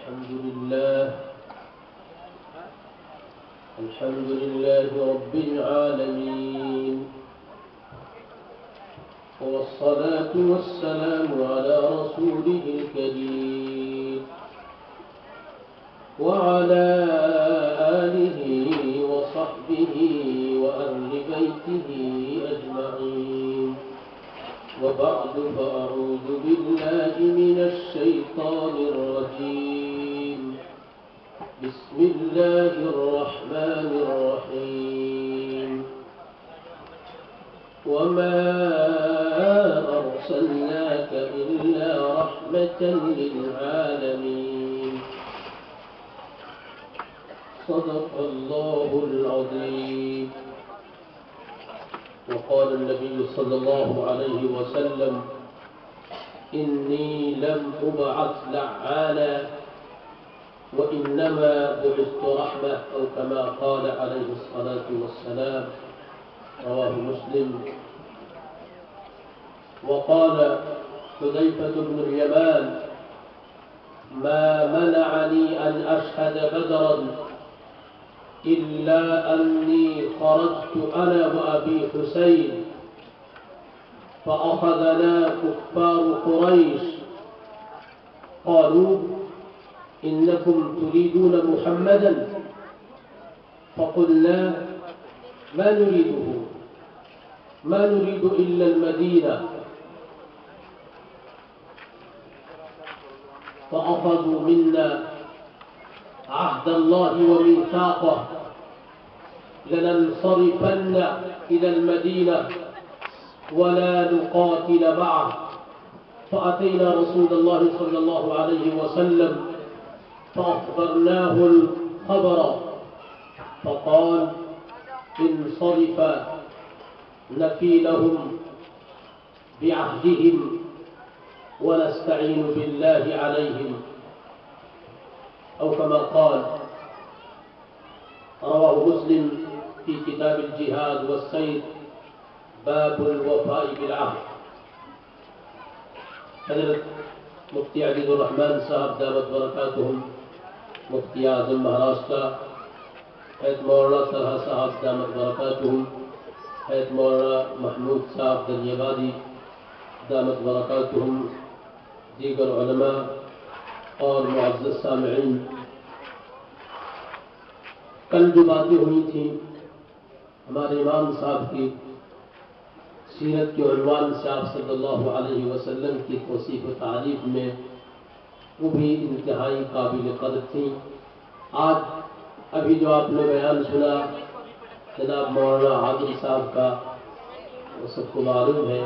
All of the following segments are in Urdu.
الحمد لله رب العالمين، والصلاة والسلام على رسوله الكريم وعلى آله وصحبه وأهل بيته أجمعين، وبعد فأعوذ بالله من الشيطان الرجيم. بسم الله الرحمن الرحيم. وما أرسلناك إلا رحمة للعالمين. صدق الله العظيم. وقال النبي صلى الله عليه وسلم: إني لم أبعث لعانا وإنما بعثت رحمة، أو كما قال عليه الصلاة والسلام. رواه مسلم. وقال حذيفة بن اليمان: ما منعني أن أشهد بدرا إلا أني خرجت أنا وأبي حسين فأخذنا كفار قريش قالوا: إنكم تريدون محمدا، فقلنا: ما نريده، ما نريد إلا المدينة. فأخذوا منا عهد الله وميثاقه لننصرفن إلى المدينة ولا نقاتل معه. فأتينا رسول الله صلى الله عليه وسلم فأخبرناه الخبر، فقال: انصرف نفي لهم بعهدهم ونستعين بالله عليهم، أو كما قال. رواه مسلم في كتاب الجهاد والسير، باب الوفاء بالعهد. حضرت مفتی عزیز الرحمن صاحب دامت برکاتہم، مفتی اعظم مہاراشٹرا، حضرت مولانا طلحہ صاحب دامت برکاتہم، حضرت مولانا محمود صاحب دریابادی دامت برکاتہم، دیگر علماء اور معزز سامعین، کل جو باتیں ہوئی تھیں ہمارے امام صاحب کی سیرت کے عنوان سے آپ صلی اللہ علیہ وسلم کی توصیف و تعریف میں، وہ بھی انتہائی قابل قدر تھیں. آج ابھی جو آپ نے بیان سنا جناب مولانا عادل صاحب کا، وہ سب کو معلوم ہے،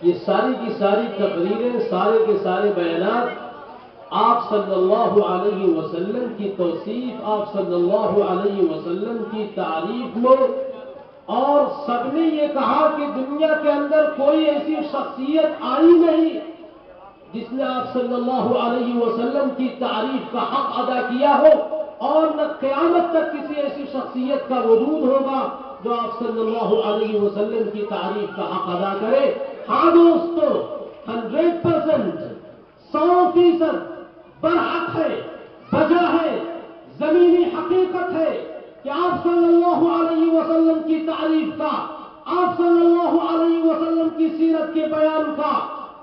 یہ ساری کی ساری تقریریں، سارے کے سارے بیانات آپ صلی اللہ علیہ وسلم کی توصیف، آپ صلی اللہ علیہ وسلم کی تعریف میں، اور سب نے یہ کہا کہ دنیا کے اندر کوئی ایسی شخصیت آئی نہیں جس نے آپ صلی اللہ علیہ وسلم کی تعریف کا حق ادا کیا ہو، اور نہ قیامت تک کسی ایسی شخصیت کا وجود ہوگا جو آپ صلی اللہ علیہ وسلم کی تعریف کا حق ادا کرے. ہاں دوستو، 100%، 100% برحق ہے، وجہ ہے، زمینی حقیقت ہے کہ آپ صلی اللہ علیہ وسلم کی تعریف کا، آپ صلی اللہ علیہ وسلم کی سیرت کے بیان کا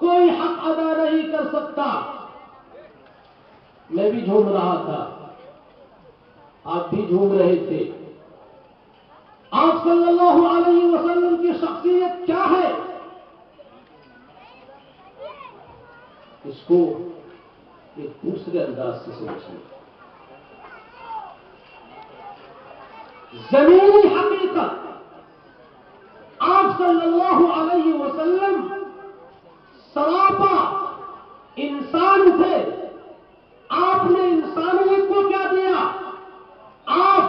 کوئی حق ادا نہیں کر سکتا. میں بھی جھوم رہا تھا، آپ بھی جھوم رہے تھے. آپ صلی اللہ علیہ وسلم کی شخصیت کیا ہے؟ اس کو ایک دوسرے انداز سے سمجھیں. زمینی حقیقت، آپ صلی اللہ علیہ وسلم سراپا انسان تھے. آپ نے انسانیت کو کیا دیا؟ آپ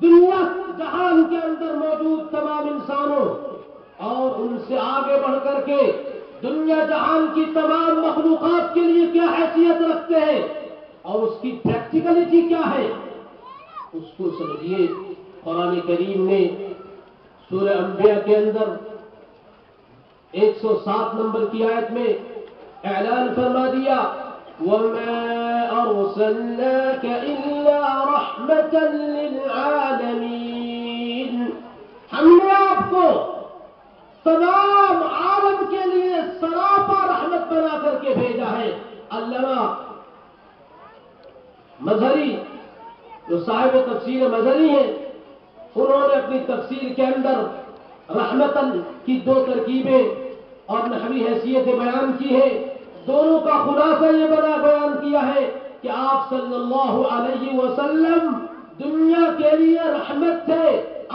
دنیا جہان کے اندر موجود تمام انسانوں اور ان سے آگے بڑھ کر کے دنیا جہان کی تمام مخلوقات کے لیے کیا حیثیت رکھتے ہیں، اور اس کی پریکٹیکلٹی کیا ہے، اس کو سمجھیے. قرآن کریم نے سورہ انبیاء کے اندر 107 نمبر کی آیت میں اعلان فرما دیا: وما أرسلناك إلا رحمة للعالمين. ہم نے آپ کو تمام عالم کے لیے سراپا رحمت بنا کر کے بھیجا ہے. علامہ مظہری جو صاحب تفسیر مظہری ہیں، انہوں نے اپنی تفسیر کے اندر رحمتن کی دو ترکیبیں اور نحوی حیثیتیں بیان کی ہے. دونوں کا خلاصہ یہ بیان کیا ہے کہ آپ صلی اللہ علیہ وسلم دنیا کے لیے رحمت تھے.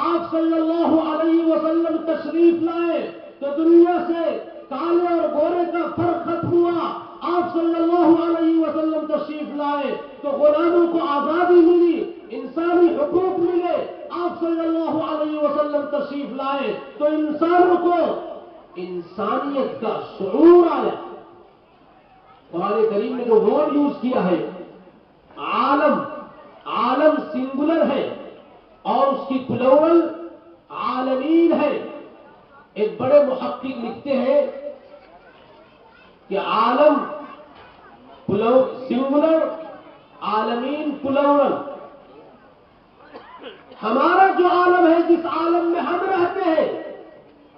آپ صلی اللہ علیہ وسلم تشریف لائے تو دنیا سے کالے اور گورے کا فرق ختم ہوا. آپ صلی اللہ علیہ وسلم تشریف لائے تو غلاموں کو آزادی ملی، انسانی حقوق ملے. آپ صلی اللہ علیہ وسلم تشریف لائے تو انسانوں کو انسانیت کا شعور آیا. قرآن کریم نے جو ورڈ یوز کیا ہے عالم، عالم سنگولر ہے اور اس کی پلورل عالمین ہے. ایک بڑے محقق لکھتے ہیں کہ عالم سنگولر، عالمین پلورل. ہمارا جو عالم ہے، جس عالم میں ہم رہتے ہیں،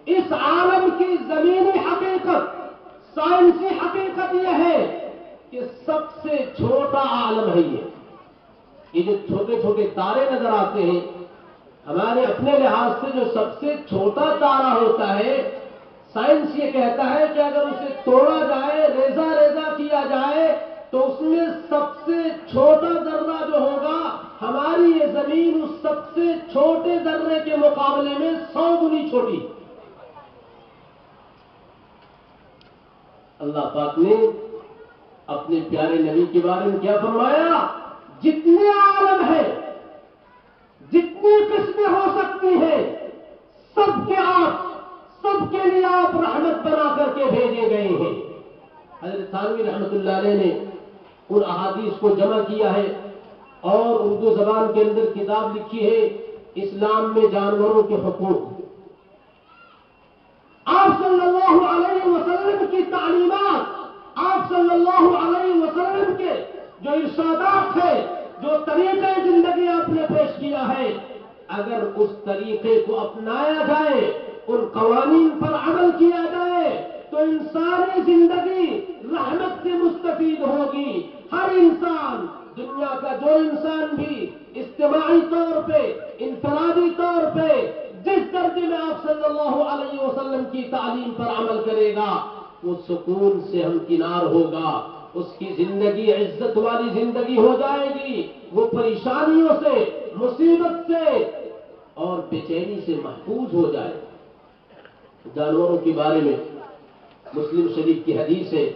اس عالم کی زمینی حقیقت، سائنسی حقیقت یہ ہے کہ سب سے چھوٹا عالم ہے. یہ جو چھوٹے چھوٹے تارے نظر آتے ہیں، ہمارے اپنے لحاظ سے جو سب سے چھوٹا تارا ہوتا ہے، سائنس یہ کہتا ہے کہ اگر اسے توڑا جائے، ریزہ ریزہ کیا جائے تو اس میں سب سے چھوٹا ذرہ جو ہوگا، ہماری یہ زمین اس سب سے چھوٹے ذرے کے مقابلے میں 100 گنی چھوٹی. اللہ پاک نے اپنے پیارے نبی کے بارے میں کیا فرمایا؟ جتنے عالم ہیں، جتنی قسمیں ہو سکتی ہیں، سب کے لیے آپ رحمت بنا کر کے بھیجے گئے ہیں. حضرت تھانوی رحمۃ اللہ علیہ نے ان احادیث کو جمع کیا ہے اور اردو زبان کے اندر کتاب لکھی ہے اسلام میں جانوروں کے حقوق. آپ صلی اللہ علیہ وسلم کی تعلیمات، آپ صلی اللہ علیہ وسلم کے جو ارشادات ہیں، جو طریقے زندگی آپ نے پیش کیا ہے، اگر اس طریقے کو اپنایا جائے، ان قوانین پر عمل کیا جائے تو انسانی زندگی رحمت سے مستفید ہوگی. ہر انسان، دنیا کا جو انسان بھی اجتماعی طور پہ، انفرادی طور پہ جس درجے میں آپ صلی اللہ علیہ وسلم کی تعلیم پر عمل کرے گا، وہ سکون سے ہمکنار ہوگا. اس کی زندگی عزت والی زندگی ہو جائے گی. وہ پریشانیوں سے، مصیبت سے اور بے چینی سے محفوظ ہو جائے. جانوروں کے بارے میں مسلم شریف کی حدیث ہے،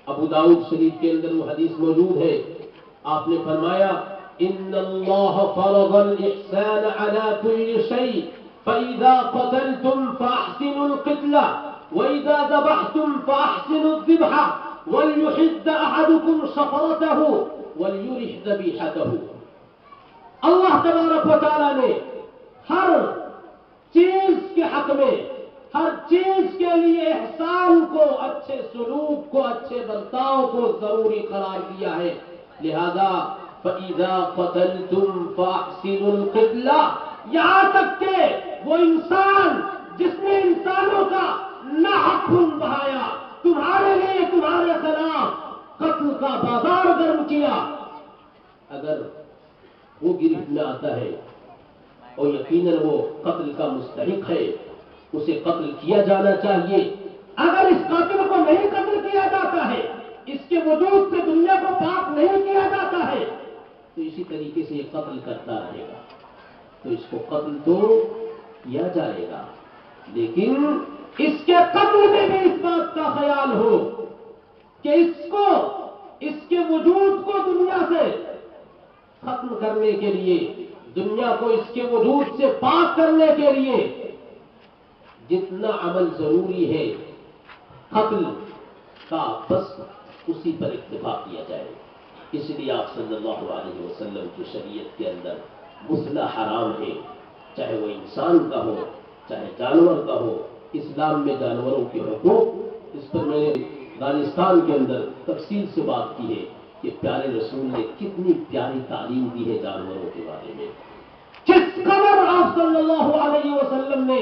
ابو داؤد شریف کے اندر وہ حدیث موجود ہے. آپ نے فرمایا ان اللہ فرض الاحسان على كل شيء فاذا قتلتم فاحسنوا القتلة واذا ذبحتم فاحسنوا الذبح وليحد احدكم شفرته وليرح ذبيحته. اللہ تبارک و تعالی نے ہر چیز کے حق میں، ہر چیز کے لیے احسان کو، اچھے سلوک کو، اچھے برتاؤ کو ضروری قرار دیا ہے. لہذا فَإِذَا قَتَلْتُمْ فَأَحْسِنُوا الْقِتْلَةَ، یہاں تک کہ وہ انسان جس نے انسانوں کا ناحق خون بہایا، تمہارے لیے، تمہارے خلاف قتل کا بازار گرم کیا، اگر وہ گرفت میں آتا ہے اور یقیناً وہ قتل کا مستحق ہے، اسے قتل کیا جانا چاہیے. اگر اس قاتل کو نہیں قتل کیا جاتا ہے، اس کے وجود سے دنیا کو پاک نہیں کیا جاتا ہے، تو اسی طریقے سے یہ قتل کرتا رہے گا. تو اس کو قتل تو کیا جائے گا، لیکن اس کے قتل میں بھی اس بات کا خیال ہو کہ اس کے وجود کو دنیا سے ختم کرنے کے لیے، دنیا کو اس کے وجود سے پاک کرنے کے لیے جتنا عمل ضروری ہے قتل کا، بس اسی پر اکتفا کیا جائے. اس لیے آپ صلی اللہ علیہ وسلم کی شریعت کے اندر غسل حرام ہے، چاہے وہ انسان کا ہو چاہے جانور کا ہو. اسلام میں جانوروں کے حقوق، اس پر میں نے دانستان کے اندر تفصیل سے بات کی ہے کہ پیارے رسول نے کتنی پیاری تعلیم دی ہے جانوروں کے بارے میں، کس قدر آپ صلی اللہ علیہ وسلم نے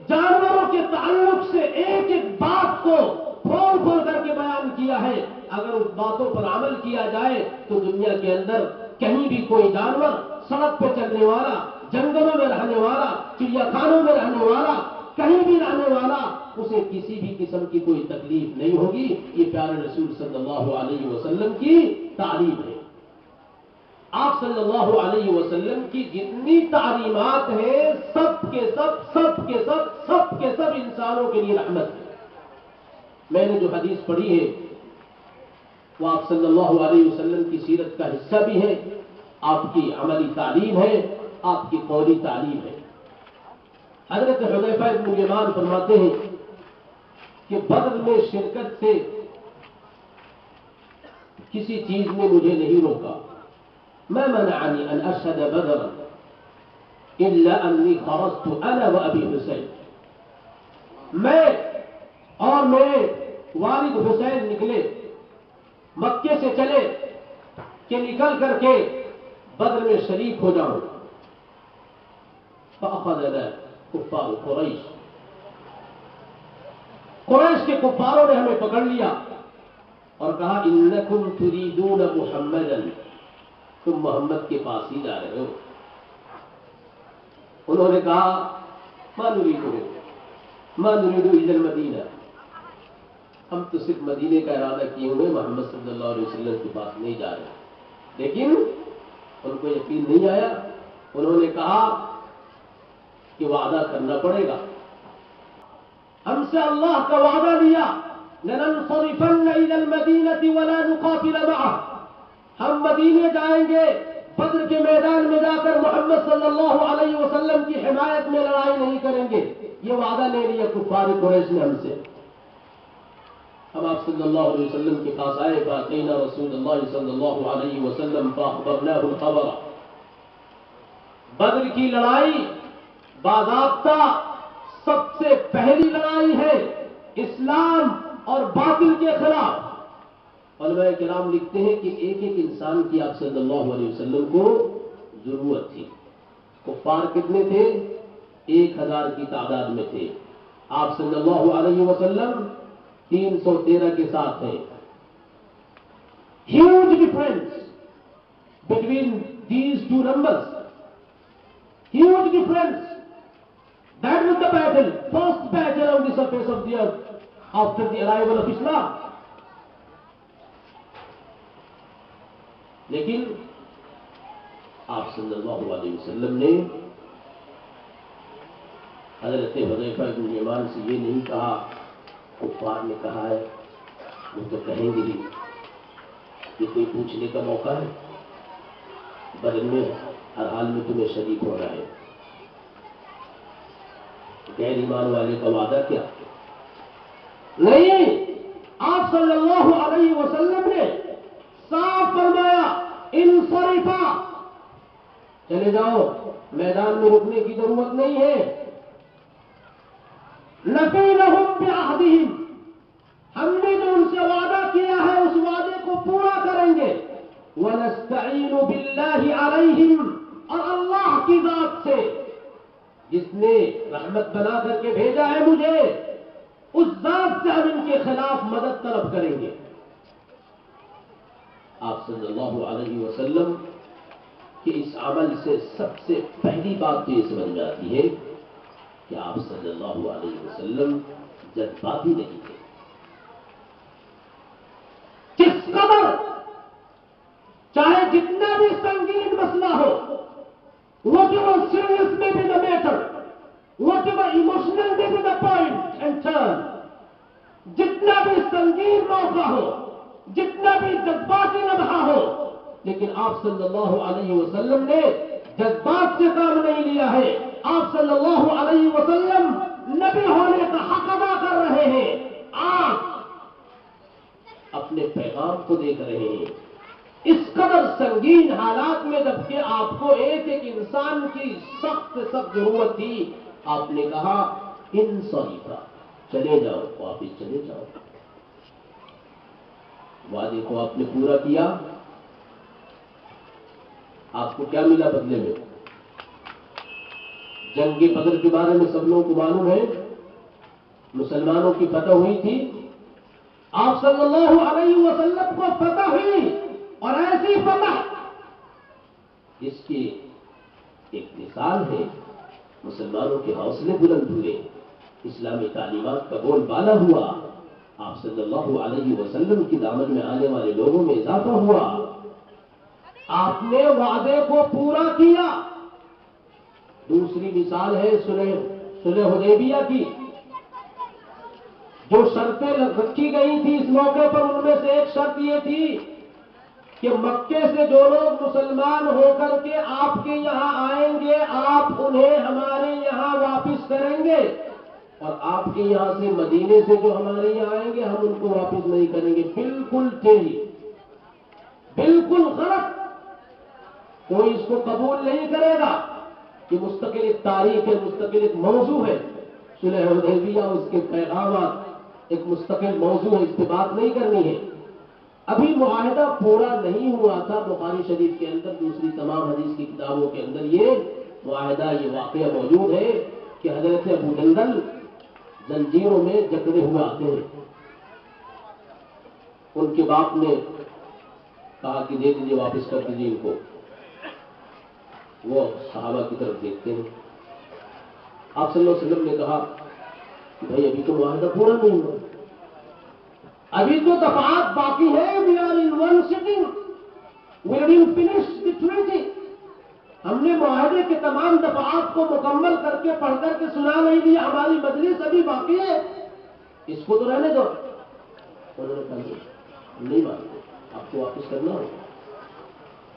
جانوروں کے تعلق سے ایک ایک بات کو کھول کھول کر کے بیان کیا ہے۔ اگر اس باتوں پر عمل کیا جائے تو دنیا کے اندر کہیں بھی کوئی جانور، سڑک پہ چلنے والا، جنگلوں میں رہنے والا، چڑیا خانوں میں رہنے والا، کہیں بھی رہنے والا، اسے کسی بھی قسم کی کوئی تکلیف نہیں ہوگی۔ یہ پیارے رسول صلی اللہ علیہ وسلم کی تعلیم ہے۔ آپ صلی اللہ علیہ وسلم کی جتنی تعلیمات ہیں سب کے سب انسانوں کے لیے رحمت ہے۔ میں نے جو حدیث پڑھی ہے وہ آپ صلی اللہ علیہ وسلم کی سیرت کا حصہ بھی ہے، آپ کی عملی تعلیم ہے، آپ کی قولی تعلیم ہے۔ حضرت حذیفہ بن الیمان فرماتے ہیں کہ بدر میں شرکت سے کسی چیز نے مجھے نہیں روکا، ما منعني ان اشهد بدرا الا اني خرجت انا وابي حسین، میں اور میرے والد حسین نکلے، مکے سے چلے کہ نکل کر کے بدر میں شریک ہو جاؤں۔ فاخذنا کفار قریش کے کفاروں نے ہمیں پکڑ لیا اور کہا انکم تریدون محمدا، تم محمد کے پاس ہی جا رہے ہو۔ انہوں نے کہا ما نريد الا المدینہ، ہم تو صرف مدینے کا ارادہ کیے ہوئے محمد صلی اللہ علیہ وسلم کے پاس نہیں جا رہے۔ لیکن ان کو یقین نہیں آیا، انہوں نے کہا کہ وعدہ کرنا پڑے گا، ہم سے اللہ کا وعدہ لیا لننصرفن الى المدینہ ولا نقاتل معه، ہم مدینے جائیں گے، بدر کے میدان میں جا کر محمد صلی اللہ علیہ وسلم کی حمایت میں لڑائی نہیں کریں گے، یہ وعدہ لے لیا کفار قریش نے ہم سے۔ ہم آپ صلی اللہ علیہ وسلم کے پاس آئے، فاتینا رسول اللہ صلی اللہ علیہ وسلم فاخبرناه الخبر۔ بدر کی لڑائی باضابطہ سب سے پہلی لڑائی ہے اسلام اور باطل کے خلاف۔ علماء کرام لکھتے ہیں کہ ایک ایک انسان کی آپ صلی اللہ علیہ وسلم کو ضرورت تھی۔ کفار کتنے تھے؟ 1000 کی تعداد میں تھے، آپ صلی اللہ علیہ وسلم 313 کے ساتھ ہیں۔ Huge difference between these two numbers, huge difference. That was the battle, first battle on the surface of the earth after the arrival of Islam. لیکن آپ صلی اللہ علیہ وسلم نے حضرت حذیفہ بن الیمان سے یہ نہیں کہا، کفار نے کہا ہے وہ تو کہیں گے ہی، یہ کوئی پوچھنے کا موقع ہے؟ بدر میں ہر حال میں تمہیں شریک ہو رہا ہے، غیر ایمان والے کا وعدہ کیا؟ نہیں، آپ صلی اللہ علیہ وسلم نے صاف فرمایا انصرفا، چلے جاؤ، میدان میں رکنے کی ضرورت نہیں ہے۔ نفی لہم بعہدہم، ہم نے جو ان سے وعدہ کیا ہے اس وعدے کو پورا کریں گے۔ ونستعین باللہ علیہم، اور اللہ کی ذات سے جس نے رحمت بنا کر کے بھیجا ہے مجھے، اس ذات سے ہم ان کے خلاف مدد طلب کریں گے۔ آپ صلی اللہ علیہ وسلم کے اس عمل سے سب سے پہلی بات تو یہ سمجھ میں آتی ہے کہ آپ صلی اللہ علیہ وسلم جذباتی نہیں تھے۔ کس قدر چاہے جتنا بھی سنگین مسئلہ ہو، whatever serious may be the matter, whatever emotional may be the point and turn, جتنا بھی سنگین موقع ہو، جتنا بھی جذباتی لمحہ ہو، لیکن آپ صلی اللہ علیہ وسلم نے جذبات سے کام نہیں لیا ہے۔ آپ صلی اللہ علیہ وسلم نبی ہونے کا حق ادا کر رہے ہیں، آپ اپنے پیغام کو دیکھ رہے ہیں۔ اس قدر سنگین حالات میں جبکہ آپ کو ایک ایک انسان کی سخت سے سخت ضرورت تھی، آپ نے کہا انصرفا، چلے جاؤ، واپس چلے جاؤ۔ وعدے کو آپ نے پورا کیا، آپ کو کیا ملا بدلے میں؟ جنگ بدر کے بارے میں سب لوگوں کو معلوم ہے، مسلمانوں کی فتح ہوئی تھی، آپ صلی اللہ علیہ وسلم کو فتح ہوئی، اور ایسی فتح جس کی ایک مثال ہے، مسلمانوں کے حوصلے بلند ہوئے، اسلامی تعلیمات کا بول بالا ہوا، آپ صلی اللہ علیہ وسلم کی دامن میں آنے والے لوگوں میں اضافہ ہوا، آپ نے وعدے کو پورا کیا۔ دوسری مثال ہے صلح حدیبیہ کی، جو شرطیں رکھی گئی تھی اس موقع پر، ان میں سے ایک شرط یہ تھی کہ مکے سے جو لوگ مسلمان ہو کر کے آپ کے یہاں آئیں گے، آپ انہیں ہمارے یہاں واپس کریں گے، اور آپ کے یہاں سے مدینے سے جو ہمارے یہاں آئیں گے ہم ان کو واپس نہیں کریں گے۔ بالکل ٹھیک، بالکل غلط، کوئی اس کو قبول نہیں کرے گا۔ یہ مستقل ایک تاریخ ہے، مستقل ایک موضوع ہے، صلح حدیبیہ اس کے پیغامات ایک مستقل موضوع ہے، اس پہ بات نہیں کرنی ہے۔ ابھی معاہدہ پورا نہیں ہوا تھا، بخاری شریف کے اندر، دوسری تمام حدیث کی کتابوں کے اندر یہ معاہدہ، یہ واقعہ موجود ہے کہ حضرت ابو جندل زنجیروں میں جکڑے ہوئے آتے ہیں، ان کے باپ نے کہا کہ دے دیجیے، واپس کر دیجیے ان کو۔ وہ صحابہ کی طرف دیکھتے ہیں، آپ صلی اللہ علیہ وسلم نے کہا کہ بھائی ابھی تو معاہدہ پورا نہیں ہوا، ابھی تو دفعات باقی ہے، we are in one sitting, we didn't finish the treaty۔ ہم نے معاہدے کے تمام دفعات کو مکمل کر کے پڑھ کر کے سنا نہیں دیا، ہماری مجلس ابھی باقی ہے، اس کو تو رہنے دو۔ انہوں نے کہا نہیں مانتے، آپ کو واپس کرنا ہوگا۔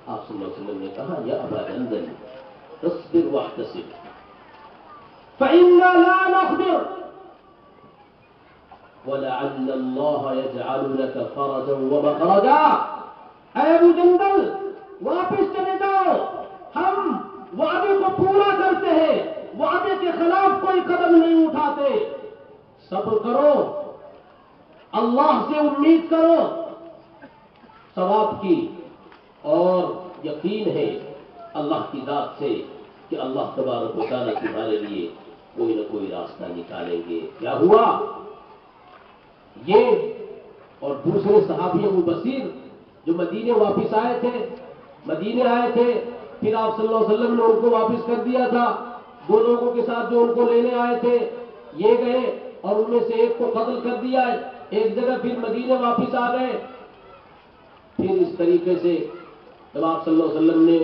آپ صلی اللہ علیہ وسلم نے کہا یا ابا جندل اصبر واحتسب فإنا لا نخبر وَلَعَلَّ اللَّهَ يَجْعَلُ لَكَ فَرَجًا وَمَخْرَجًا۔ اے ابو جندل واپس چلے جاؤ، ہم وعدے کو پورا کرتے ہیں، وعدے کے خلاف کوئی قدم نہیں اٹھاتے، صبر کرو، اللہ سے امید کرو ثواب کی، اور یقین ہے اللہ کی ذات سے کہ اللہ تبارک و تعالیٰ تمہارے لیے کوئی نہ کوئی راستہ نکالیں گے۔ کیا ہوا؟ یہ اور دوسرے صحابی ابو بصیر جو مدینے واپس آئے تھے، مدینے آئے تھے، پھر آپ صلی اللہ علیہ وسلم نے ان کو واپس کر دیا تھا، دو لوگوں کے ساتھ جو ان کو لینے آئے تھے یہ گئے اور ان میں سے ایک کو قتل کر دیا ہے، ایک جگہ پھر مدینے واپس آ گئے۔ پھر اس طریقے سے جب آپ صلی اللہ علیہ وسلم نے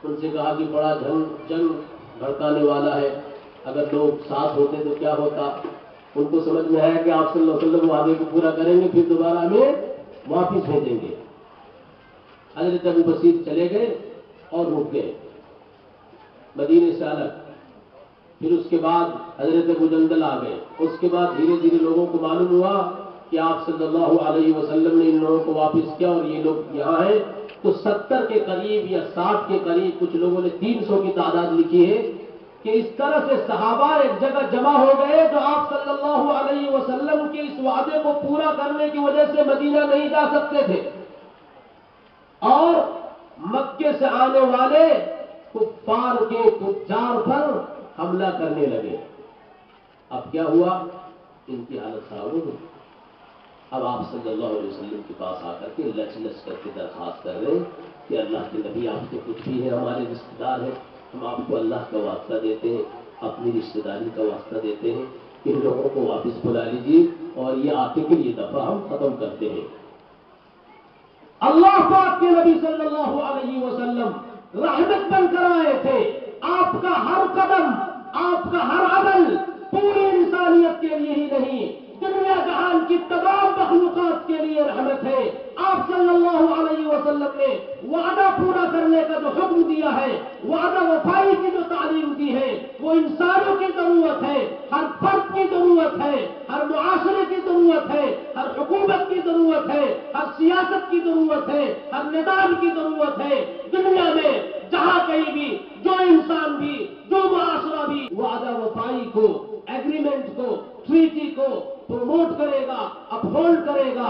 ان سے کہا کہ بڑا جنگ بھڑکانے والا ہے، اگر لوگ ساتھ ہوتے تو کیا ہوتا، ان کو سمجھ میں آیا کہ آپ صلی اللہ علیہ وسلم وعدے کو پورا کریں گے، پھر دوبارہ ہمیں واپس بھیجیں گے۔ حضرت ابو بصیر چلے گئے اور رک گئے مدینے سے الگ۔ پھر اس کے بعد حضرت ابو جندل آ گئے، اس کے بعد دھیرے دھیرے لوگوں کو معلوم ہوا کہ آپ صلی اللہ علیہ وسلم نے ان لوگوں کو واپس کیا اور یہ لوگ یہاں ہیں، تو 70 کے قریب یا 60 کے قریب، کچھ لوگوں نے 300 کی تعداد لکھی ہے کہ اس طرح سے صحابہ ایک جگہ جمع ہو گئے جو آپ صلی اللہ علیہ وسلم کے اس وعدے کو پورا کرنے کی وجہ سے مدینہ نہیں جا سکتے تھے، اور مکے سے آنے والے کفار کے تجار پر حملہ کرنے لگے۔ اب کیا ہوا؟ ان کی حالت خراب ہو گئی۔ اب آپ صلی اللہ علیہ وسلم کے پاس آ کر کے لچ لچ کر کے درخواست کر رہے ہیں کہ اللہ کے نبی، آپ تو کچھ بھی ہیں، ہمارے رشتے دار ہیں، ہم آپ کو اللہ کا واسطہ دیتے ہیں، اپنی رشتے داری کا واسطہ دیتے ہیں، ان لوگوں کو واپس بلا لیجیے اور یہ آتے کے لیے دفعہ ہم ختم کرتے ہیں۔ اللہ پاک کے نبی صلی اللہ علیہ وسلم رحمت بن کر آئے تھے، آپ کا ہر قدم، آپ کا ہر عمل پوری انسانیت کے لیے ہی نہیں، دنیا جہان کی تمام مخلوقات کے لیے رحمت ہے۔ آپ صلی اللہ علیہ وسلم نے وعدہ پورا کرنے کا جو حکم دیا ہے، وعدہ وفائی کی جو تعلیم دی ہے، وہ انسانوں کی ضرورت ہے، ہر فرد کی ضرورت ہے، ہر معاشرے کی ضرورت ہے، ہر حکومت کی ضرورت ہے، ہر سیاست کی ضرورت ہے، ہر نظام کی ضرورت ہے۔ دنیا میں جہاں کہیں بھی جو انسان بھی، جو معاشرہ بھی وعدہ وفائی کو، ایگریمنٹ کو، ٹریٹی کو پروموٹ کرے گا، اپہولڈ کرے گا،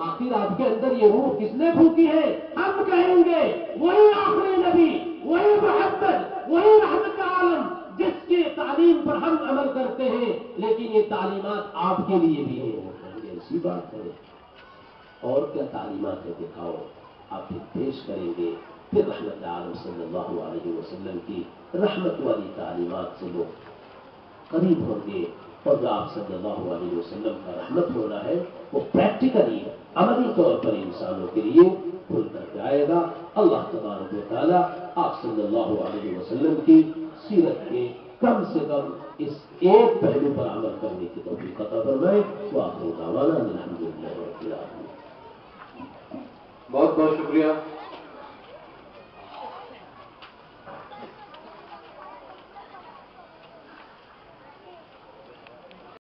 آخر آپ کے اندر یہ روح کس نے پھونکی ہے؟ ہم کہیں گے وہی آخری نبی، وہی محمد، وہی رحمت عالم جس کی تعلیم پر ہم عمل کرتے ہیں، لیکن یہ تعلیمات آپ کے لیے بھی ہیں۔ وہ کہیں گے ایسی بات ہے، اور کیا تعلیمات ہے دکھاؤ، آپ پھر پیش کریں گے، پھر رحمت عالم صلی اللہ علیہ وسلم کی رحمت والی تعلیمات سے لوگ قریب ہوں گے، اور جو آپ صلی اللہ علیہ وسلم کا رحمت ہونا ہے وہ پریکٹیکلی عملی طور پر انسانوں کے لیے کھل کر کے آئے گا۔ اللہ تبارک و تعالیٰ آپ صلی اللہ علیہ وسلم کی سیرت کے کم سے کم اس ایک پہلو پر عمل کرنے کی توفیق عطا فرمائے۔ وآخر دعوانا الحمدللہ رب العالمین۔ بہت بہت شکریہ۔